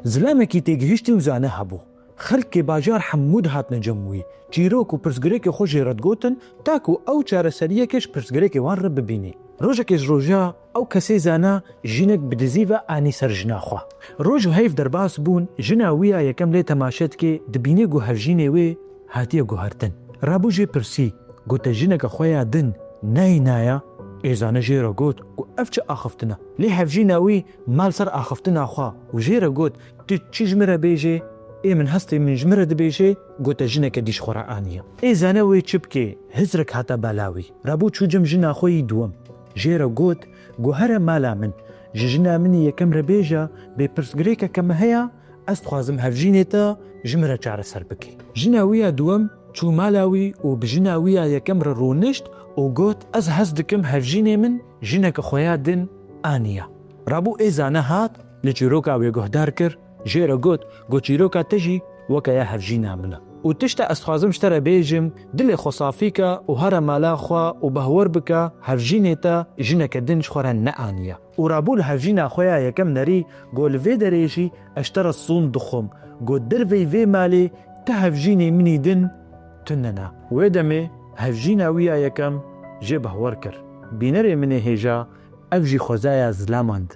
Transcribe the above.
زلامێکی تێگەیشتی و زانە هەبوو. خەڵکی باژار حەموود هاتنە جەمووی، چیرۆک و پرسگرێکی خۆ ژێرەتگوتن تاکو ئەو چارەسەریەکەش پرسگرێکی وان ڕە ببینی. ڕۆژێکیش ڕۆژە ئەو کەسەی زانە ژینێک بدزیڤە ئانی سەر ژناخوا. ڕۆژ و هەیف دەرباس بوون، ژنا ویە یەکەم لێ تەماشەت کێ دبینێ گوهەرژینێ وێ هاتیە گوهەرتن. ڕابوو ژێ پرسی گوتە ژینەکە خۆیان دن نایە ئێزانە ژێرە گوت و ئەف چه ئاخفتنە لێ هەڤژیناوی مال سەر ئاخفتناخوا و ژێرە گوت تو چی ژمرە بێژێ ئێ من هەستی من ژمرە دەبێژێ گوتە ژنێکە دیش خۆراانیە. ئێزانە وێ چ بکێ هزرک هاتە بالاوی. ڕابوو چووجم ژنا خۆی دووەم ژێرە گوت گوهرە مالا من ژنا منی یەکەم رە بێژە بێ پرسگرێکە کەمە هەیە ئەست خوازم هەڤژینێتە ژمرە چارە سەر بکەی. ژناویە دووەم چوو مالاوی و بژناویە یەکەم رە ڕۆنشت و گوت ئەس هەست دکم هەڤژینێ من ژنەکە خۆیان دن ئانیە. ڕابوو ئێزانە هات لە چیرۆکا وێ گۆهدار کرد ژێرە گوت گۆ چیرۆکا تژی وەکەیە هەڤژینا منە و تشتە ئەسخوازم شتەرە بێژم دلێ خۆسافیکە و هەرە مالاخوا و بەهوەر بکە هەڤژینێتە ژنەکە دنج خۆرە نەئانیە. و ڕابوو لە هەڤژینا خۆیان یەکەم نەری گۆ لەوێ دەرێژی ئەشتەرە سوون دخۆم گۆ دەرڤەی وێ مالێ تە هەڤژینێ منی دن تنەنا. وێ دەمێ هەڤژینا ویە یەکەم ژێ بەهوەر کرد بینەرێ منێ هێژا ئەڤژی خۆزایە زلاماند.